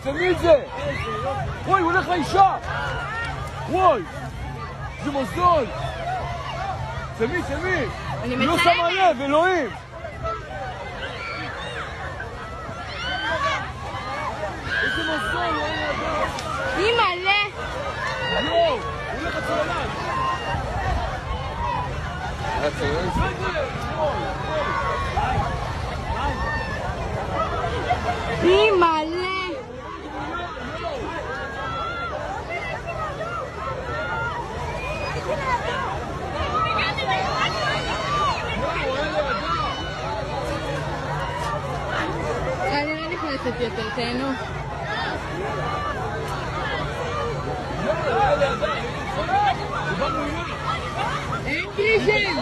אצל מי זה? וואי, הוא הולך לאישה! וואי! זה מזל! אצל מי? אני לא שמה לב, אלוהים! איזה מזל, לא היה ידע! היא מלא! יואו! הוא הולך הצוללן! היא מלא! אני לא נכנסת יותר, תהנו. אין קרישן!